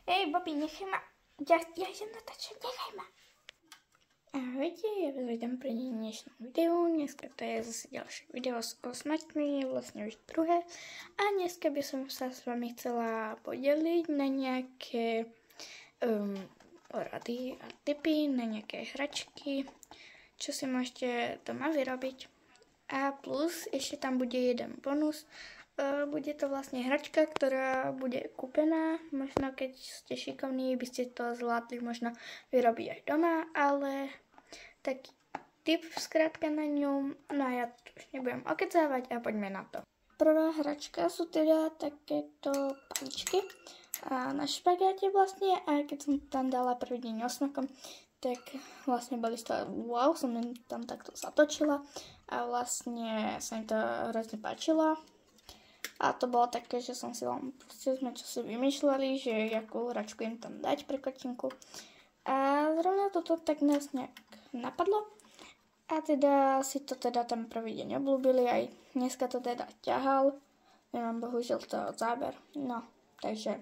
Hej, Bobby, nechaj ma. Ja idem natáčať, nechaj ma. Ahojte, ja vás vítam pri dnešnom videu. Dneska to je zase ďalšie video s osmaťmi, vlastne už druhé. A dneska by som sa s vami chcela podeliť na nejaké rady a tipy, na nejaké hračky, čo si môžete doma vyrobiť. A plus ešte tam bude jeden bonus. Bude to vlastne hračka, ktorá bude kúpená. Možno keď ste šikovní, by ste to zvládli možno vyrobiť aj doma, ale taký tip skrátka na ňu. No a ja to už nebudem okecávať a poďme na to. Prvá hračka sú teda takéto paličky na špagáte vlastne, a keď som tam dala prvý deň osmakom, tak vlastne boli z toho wow, som tam takto zatočila a vlastne sa mi to hrozne páčilo. A to bolo také, že som si len sme čosi vymýšľali, že akú hračku im tam dať pre kotinku. A zrovna toto tak nás nejak napadlo. A teda si to teda tam prvý deň obľúbili, aj dneska to teda ťahal. Nemám bohužiaľ toho záber. No, takže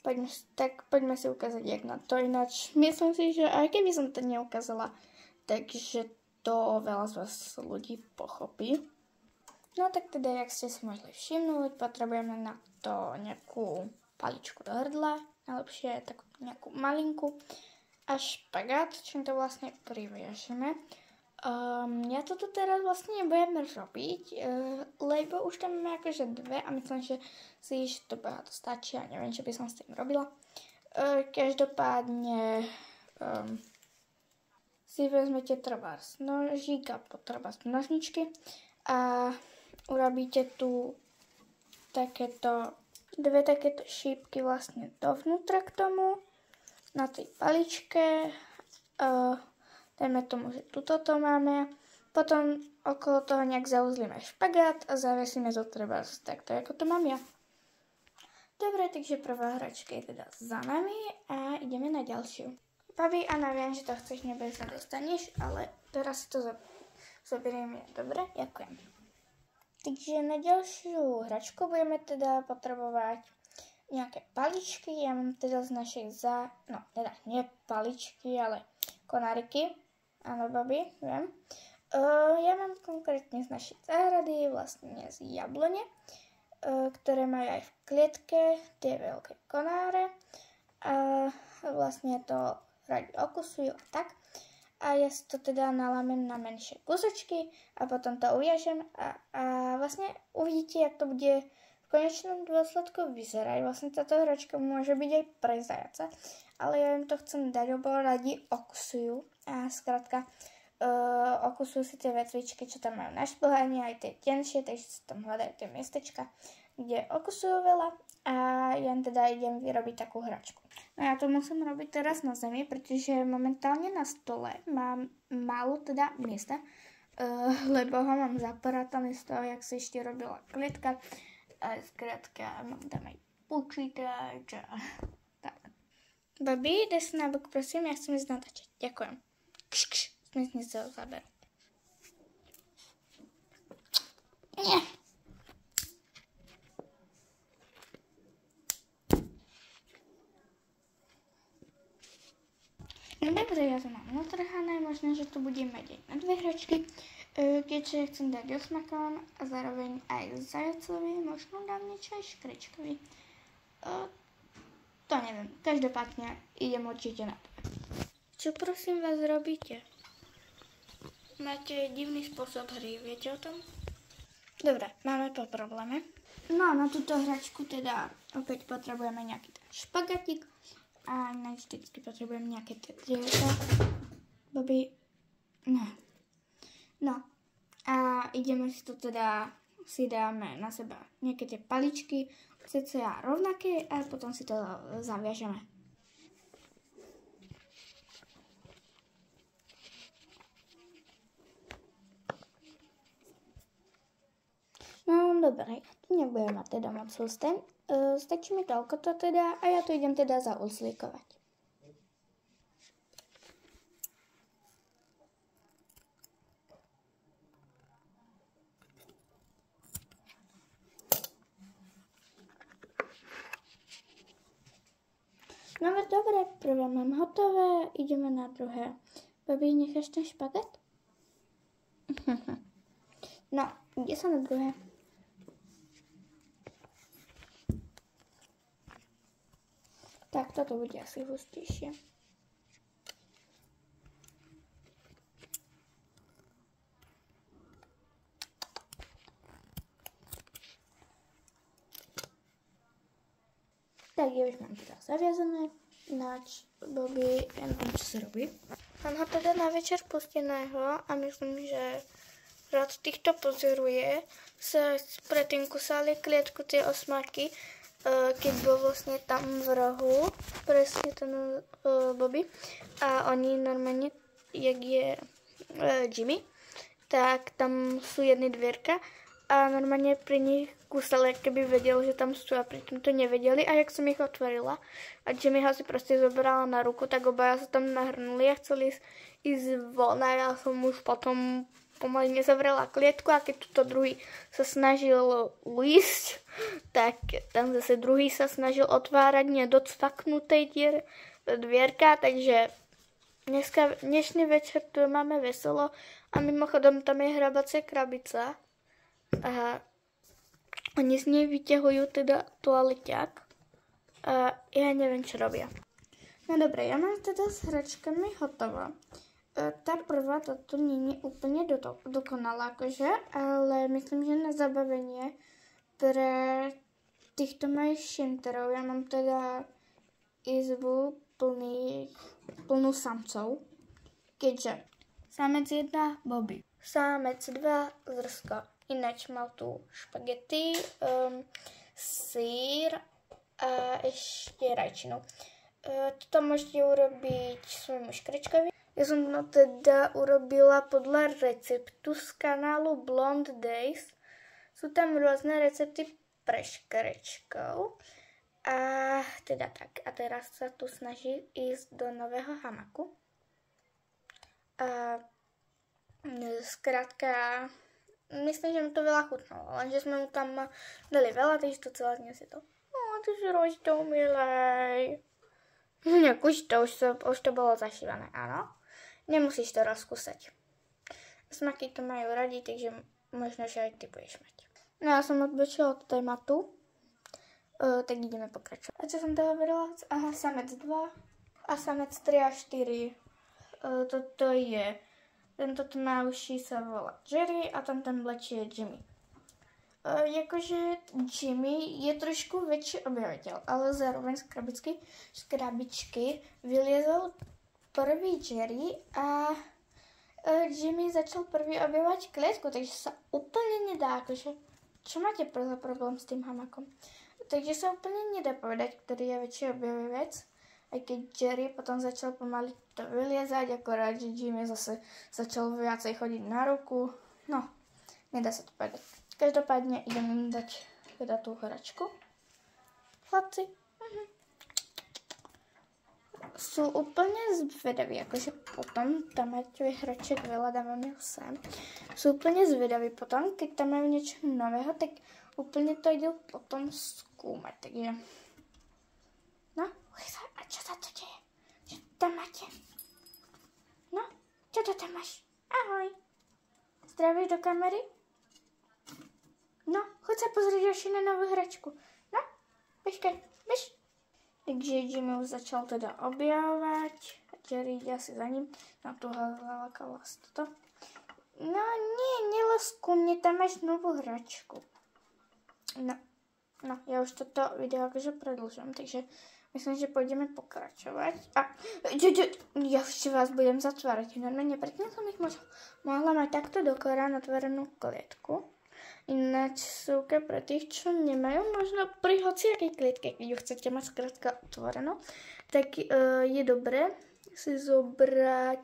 poďme si ukázať, jak na to. Ináč myslím si, že aj keby som to neukázala, takže to veľa z vás ľudí pochopí. No tak teda, jak ste si mohli všimnúť, potrebujeme na to nejakú paličku do hrdla, najlepšie takú nejakú malinku a špagát, čím to vlastne priviažeme. Ja toto teraz vlastne nebudem robiť, lebo už tam máme akože dve a myslím, že to bohato stačí a neviem, čo by som s tým robila. Každopádne si vezmete trebárs nožík a trebárs nožničky a urobíte tu dve takéto šípky vlastne dovnútra k tomu, na tej paličke. Dajme tomu, že tuto to máme. Potom okolo toho nejak zauzlíme špagát a zavesíme to treba takto, ako to mám ja. Dobre, takže prvá hračka je teda za nami a ideme na ďalšiu. Babi, Anna, viem, že to chceš, nebude sa dostaneš, ale teraz si to zoberieme. Dobre, ďakujem. Takže na ďalšiu hračku budeme teda potrebovať nejaké paličky. Ja mám teda z našej teda nie paličky, ale konáriky. Áno, babi, viem. Ja mám konkrétne z našej záhrady, vlastne z jablone, ktoré majú aj v klietke tie veľké konáre. A vlastne to radi okusujú a tak. A ja si to teda nalámem na menšie kúsočky a potom to uviažem a vlastne uvidíte, jak to bude v konečnom dôsledku vyzerať. Vlastne táto hračka môže byť aj pre zajaca, ale ja im to chcem dať, lebo radi okusujú a skrátka okusujú si tie vetvičky, čo tam majú na šplhanie, aj tie tenšie, takže si tam hľadajú tie miestečka, kde okusujú veľa a ja teda idem vyrobiť takú hračku. No ja to musím robiť teraz na zemi, pretože momentálne na stole mám málo teda miesta, lebo ho mám zaparátané z toho, jak sa ešte robila klietka. A skrátka mám tam aj počítač a tak. Babi, daj sa nabok, prosím, ja chcem ísť natáčať. Ďakujem. Smysne sa ho zaberať. Nie. No dobre, ja to mám natrhané, možno, že to budem mať aj na dve hračky, keďže chcem dať osmakom a zároveň aj zajacovi, možno dám niečo aj škrečkovi. To neviem, každopádne idem určite na to. Čo prosím vás robíte? Máte divný spôsob hry, viete o tom? Dobre, máme po probléme. No, na túto hračku teda opäť potrebujeme nejaký ten špagatík. A ináč vždycky potrebujem nejaké tie drievka. Bobby, no. A ideme si to teda, si dáme na seba nejaké tie paličky, cca rovnaké a potom si to zaviažeme. No dobre, nebudem mať teda moc husté. Stačí mi toľko to teda a ja to idem teda zauzlíkovať. No dobre, prvé mám hotové, ideme na druhé. Babi, necháš ten špaget? No, ide sa na druhé. Tak toto bude asi hustejšie. Tak ja už mám teda zaviazané. Ináč, Bobby, ja neviem, čo sa robí. Mám ho teda na večer pusteného a myslím, že rád týchto pozoruje. Sa predtým kusali klietku tie osmáky, keď bol vlastne tam v rohu, presne ten Bobby. A oni normálne, jak je Jimmy, tak tam sú jedny dvierka a normálne pri nich kúsal, keby vedel, že tam sú a pritom to nevedeli. A jak som ich otvorila a Jimmy ho si proste zobrala na ruku, tak obaja sa tam nahrnuli a chceli ísť von a ja som už potom pomaly nezavrela klietku a keď tuto druhý sa snažil uísť, tak tam zase druhý sa snažil otvárať nedocvaknutej dvierka, takže dnešný večer tu máme veselo a mimochodom tam je hrabacia krabica a oni z nej vyťahujú teda toaleťák a ja neviem, čo robia. No dobre, ja mám teda s hračkami hotovo. Tá prvá, toto nie je úplne dokonalá akože, ale myslím, že na zabavenie pre týchto mojich šinterov ja mám teda izbu plnú samcov, keďže samec 1 Bobby, samec 2 Zrsko, ináč mal tu špagety, sír a ešte rajčinu. Toto môžete urobiť svojmu škrečkovi. Ja som to teda urobila podľa receptu z kanálu Blonde Days. Sú tam rôzne recepty pre škrečkov. A teda tak. A teraz sa tu snaží ísť do nového hamaku. A skrátka, myslím, že mi to veľa chutnalo. Lenže sme mu tam dali veľa, takže to celé znie si to. No, ty si rožtou, milej. Už to bolo zašívané, áno. Nemusíš to rozkúsať. Smaky to majú radi, takže možno, že aj ty budeš mať. No ja som odbočila od tématu, tak ideme pokračovať. A čo som teda hovorila? Aha, samec 2 a samec 3 a 4. Toto je, tento tmavší sa volá Jerry a tam ten mladší je Jimmy. Jakože Jimmy je trošku väčší objaviteľ, ale zároveň z krabičky vyliezol prvý Jerry a Jimmy začal prvý objavovať klietku, takže sa úplne nedá, akože, čo máte za problém s tým hamakom? Takže sa úplne nedá povedať, ktorý je väčší objavivec, aj keď Jerry potom začal pomaly to vyliezať, akorát, že Jimmy zase začal viacej chodiť na ruku, no, nedá sa to povedať. Každopádne idem dať teda tú hračku. Chlapci, sú úplne zvedaví, akože potom tam máte hraček veľa, dávam ju sem. Sú úplne zvedaví potom, keď tam majú niečo nového, tak úplne to idú potom skúmať, takže... No, a čo sa to deje? Čo tam máte? No, čo to tam máš? Ahoj. Zdravíš do kamery? No, choď sa pozrieť ešte na novú hračku. No, bežkaj, bež. Takže Jimmy už začal teda objavovať. A Jerry ide asi za ním. Na to zalakala toto. No nie, nelesku, mne tam máš novú hračku. No, ja už toto video akože predĺžim, takže myslím, že pôjdeme pokračovať. A ja už vás budem zatvárať. Normálne, predtým som ich mohla mať takto dokorá otvorenú klietku. Ináč súka pre tých, čo nemajú, možno pri hociakej klietke, keď ju chcete mať skrátka otvorenú, tak je dobré si zobrať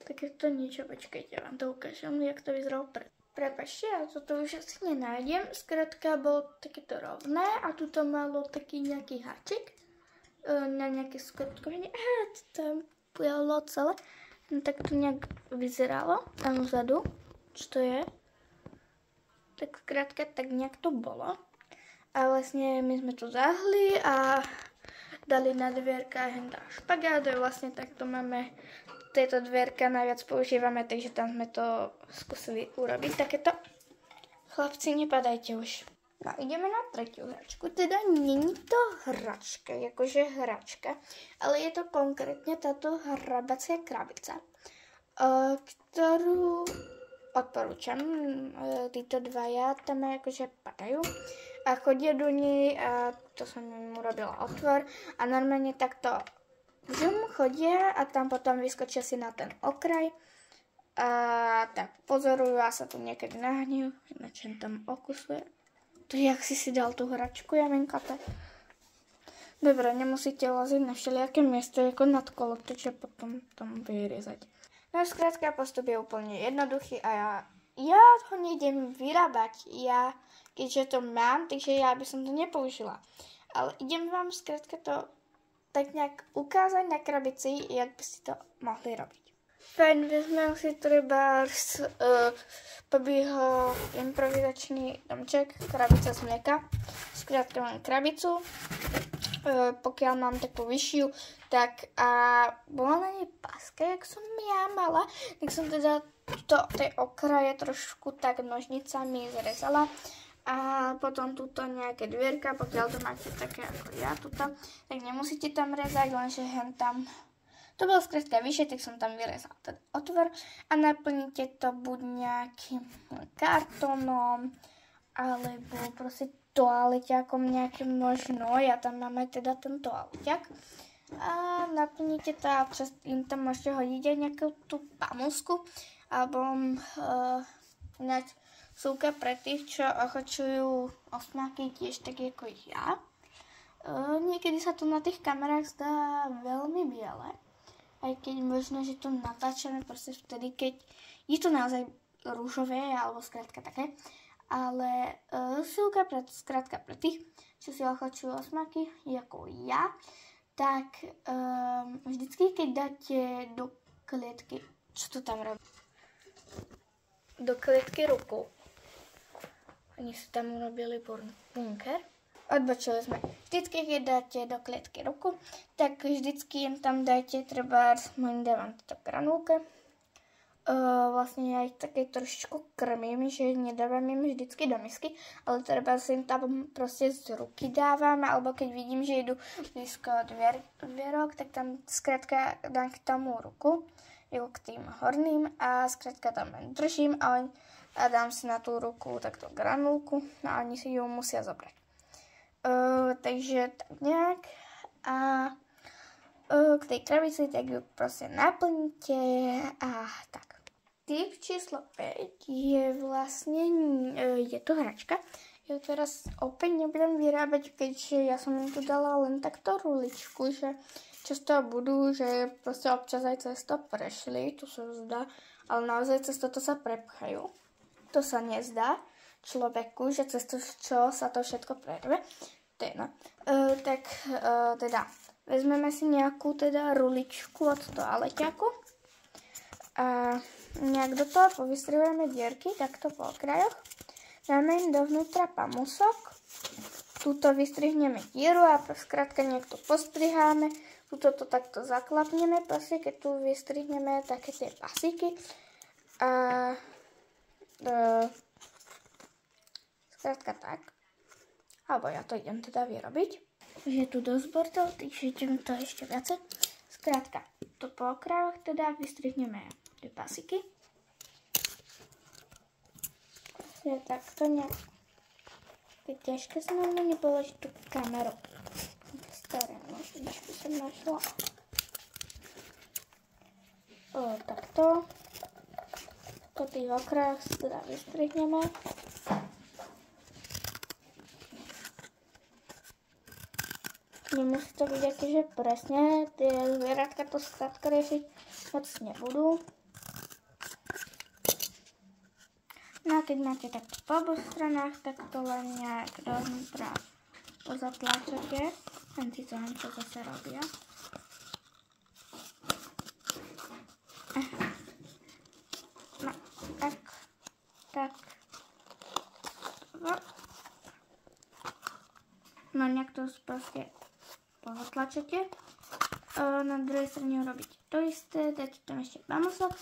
takéto niečo. Počkajte, vám to ukážem, jak to vyzeralo Prepačte, ja toto už asi nenájdem. Skrátka bolo takéto rovné a tuto malo taký nejaký háčik na nejaké skrutkovanie. Toto bolo celé. No, tak to nejak vyzeralo tam vzadu. Čo to je? Tak skrátka, tak nejak to bolo. A vlastne my sme to zahli a dali na dvierka hentá špagát, vlastne takto máme tieto dvierka najviac používame, takže tam sme to skúsili urobiť takéto. Chlapci, nepadajte už. No, ideme na tretiu hračku, teda není to hračka, akože hračka, ale je to konkrétne táto hrabacia krabica, ktorú odporúčam. Títo dvaja tam akože padajú a chodia do nej a to som im urobila otvor a normálne takto chodia a tam potom vyskočia si na ten okraj a tak pozorujú a sa tu niekedy nahnejú, ináč tam okusuje. To je, jak si dal tú hračku, Jamenkate. Dobre, nemusíte laziť na všelijaké miesto, ako nad kolo, takže potom tam vyrezať. No skrátka, postup je úplne jednoduchý a ja ho nejdem vyrábať. Keďže to mám, takže ja by som to nepoužila. Ale idem vám skrátka to tak nejak ukázať na krabici, jak by si to mohli robiť. Fajn, vezmem si treba pobího improvizačný domček, krabica z mlieka. Skrátka mám krabicu, pokiaľ mám takú vyššiu, tak a bola na nej páska, jak som ja mala, tak som teda tej okraje trošku tak nožnicami zrezala. A potom tuto nejaké dvierka, pokiaľ to máte také ako ja tuto, tak nemusíte tam rezať, lenže hen tam. To bolo skrátka vyššie, tak som tam vyrezala ten otvor a naplníte to buď nejakým kartónom, alebo proste toaleťakom nejakým možno, ja tam mám aj teda ten toaleťak. A naplníte to a občas im tam môžete hodiť aj nejakú tú pamúsku, alebo súka pre tých, čo ochočujú osmáky tiež tak ako ja. Niekedy sa to na tých kamerách zdá veľmi biele, aj keď možno, že to natáčame proste vtedy, keď je to naozaj rúžové alebo skrátka také. Ale súka skrátka pre tých, čo si ochočujú osmáky ako ja, tak vždycky, keď dáte do klietky, čo to tam robí? Do klietky ruku. Oni si tam urobili bunker. Odbočili sme. Vždycky, keď dáte do klietky ruku, tak vždycky im tam dajte, treba, dávam to granulke. Vlastne ja ich také trošičku krmím, že nedávam im vždycky do misky, ale treba si im tam proste z ruky dávam, alebo keď vidím, že idú blízko dvierok, tak tam skrátka dám k tomu ruku, k tým horným a skrátka tam držím a dám si na tú ruku takto granulku a oni si ju musia zobrať. Takže tak nejak a k tej krabici tak ju proste naplníte a tak. Tip číslo 5 je vlastne, je to hračka. Ja teraz opäť nebudem vyrábať, keďže ja som im tu dala len takto ruličku, že často budú, že proste občas aj cez to prešli, tu sa zdá, ale naozaj cez toto sa prepchajú. To sa nezdá človeku, že cez to, čo sa to všetko prerve. Teda vezmeme si nejakú teda ruličku od toaleťaku a nejak do toho povystrihujeme dierky, takto po okrajoch. Dáme im dovnútra pamusok, tuto vystrihneme dieru a skrátka nejak to postriháme, tuto to takto zaklapneme, proste keď tu vystrihneme také tie pasíky a skrátka tak. Alebo ja to idem teda vyrobiť. Už je tu dosť bordel, takže idem to ešte viacej. Skrátka, to po okrajoch teda vystrihneme tie pasiky. Je takto nejak. Je ťažké sa nám nepoložiť tú kameru. Staré nožničky som našla. Takto. Po tých okrajoch si teda vystrihneme. Nemusí to byť akéže presne, tie zvieratka to skrátka riešiť moc nebudú. No a keď máte takto po oboch stranách, tak to len nejak dovnútra pozatláčate. Len si to čo zase robia. No, tak. No nejak to proste pozatlačete. Na druhej strane urobíte to isté, dáte tam ešte pamosok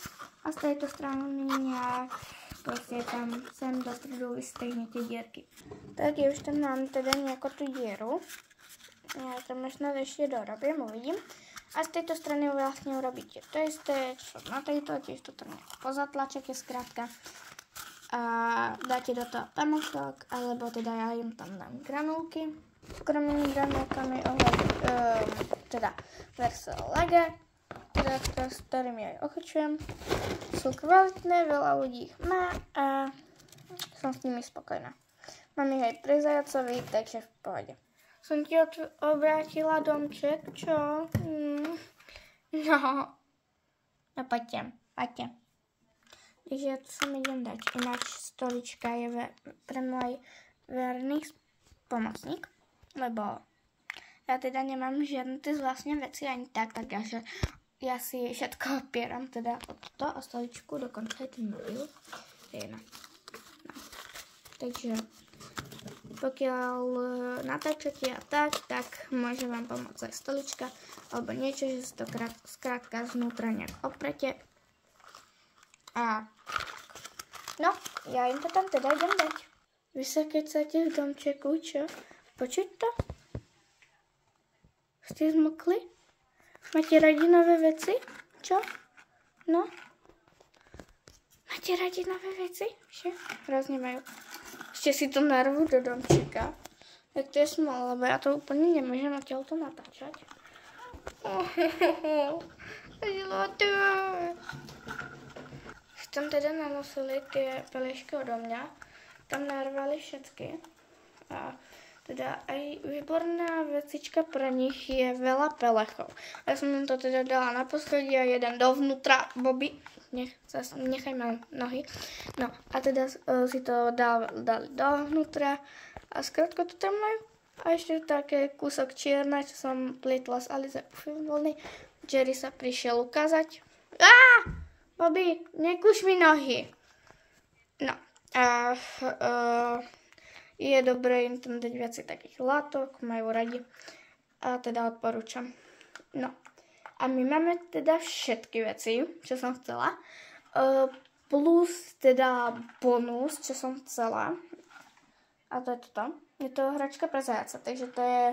a z tejto strany nejak proste tam sem do stredu vystrihnete dierky. Tak ja už tam mám teda nejakú tú dieru. Ja tam možno ešte dorobím, uvidím. A z tejto strany vlastne urobíte to isté, čo na tejto, tiež to tam pozatlačete skrátka. A dáte do toho pamosok, alebo teda ja im tam dám granulky. Kromnými granulkami teda Verso Lager, teda s ktorými aj ochučujem. Sú kvalitné, veľa ľudí ich má a som s nimi spokojná. Mám ich aj pre zajacovi, takže v pohode. Som ti obrátila domček, čo? No, poďte. Takže ja to sa idem dať. Ináč stolička je pre môj verný pomocník, lebo ja teda nemám žiadne tie vlastne veci ani tak, takže ja si všetko opieram teda od to a stoličku, dokonca aj ten mobil. No. Takže pokiaľ natáčate a tak môže vám pomôcť aj stolička alebo niečo, že si to skrátka znútra nejak oprete. A no, ja im to tam teda idem dať. Vy sa kecáte v domčeku, čo? Počuť to? Ste zmokli? Máte radi nové veci? Čo? No? Máte radi nové veci? Že? Hrozne majú. Ešte si to narvú do domčeka. Tak to je smola, lebo ja to úplne nemôžem odtiaľ to natáčať. Už tam teda nanosili tie pelišky odo mňa. Tam narvali všetky. A teda aj výborná vecička pre nich je veľa pelechov. Ja som im to teda dala na posledí a jeden dovnútra. Bobby, nechaj ma nohy. No a teda si to dali dovnútra a skrátka to tam majú. A ešte také kúsok čierna, čo som plietla z Alize Ufilvolny. Jerry sa prišiel ukázať. Bobby, nekúš mi nohy. No a je dobré im tam dať viacej takých látok, majú radi a teda odporúčam. No a my máme teda všetky veci, čo som chcela, plus teda bonus, čo som chcela, a to je toto. Je to hračka pre zajaca, takže to je,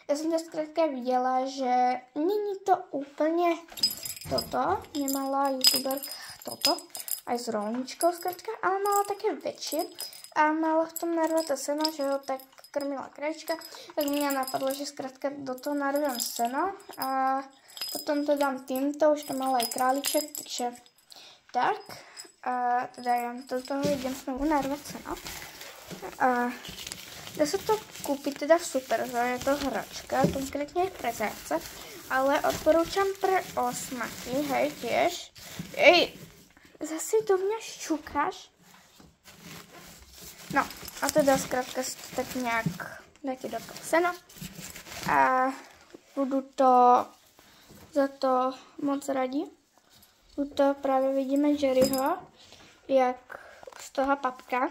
ja som to skrátka videla, že není to úplne toto, nemala youtuberka toto, aj s rolničkou skrátka, ale mala také väčšie. A mala v tom narvať to seno, že ho tak krmila krajička. Tak mňa napadlo, že skrátka do toho narvem seno. A potom to dám týmto, už to mal aj králiček, takže tak. A teda ja do toho idem znovu narvať seno. A dá sa to kúpiť teda v Superze, je to hračka, konkrétne aj pre zajaca. Ale odporúčam pre osmaky, hej, tiež. Zase do mňa šťukáš. No, a teda skrátka si to tak nejak dáte do toho sena a budú to za to moc radi. Tuto práve vidíme Jerryho, jak z toho papka.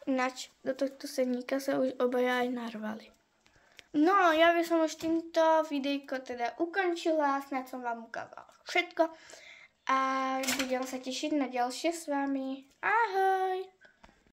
Ináč do tohto sedníka sa už obaja aj narvali. No, ja by som už týmto videjko teda ukončila, snad som vám ukázala všetko a budem sa tešiť na ďalšie s vami. Ahoj!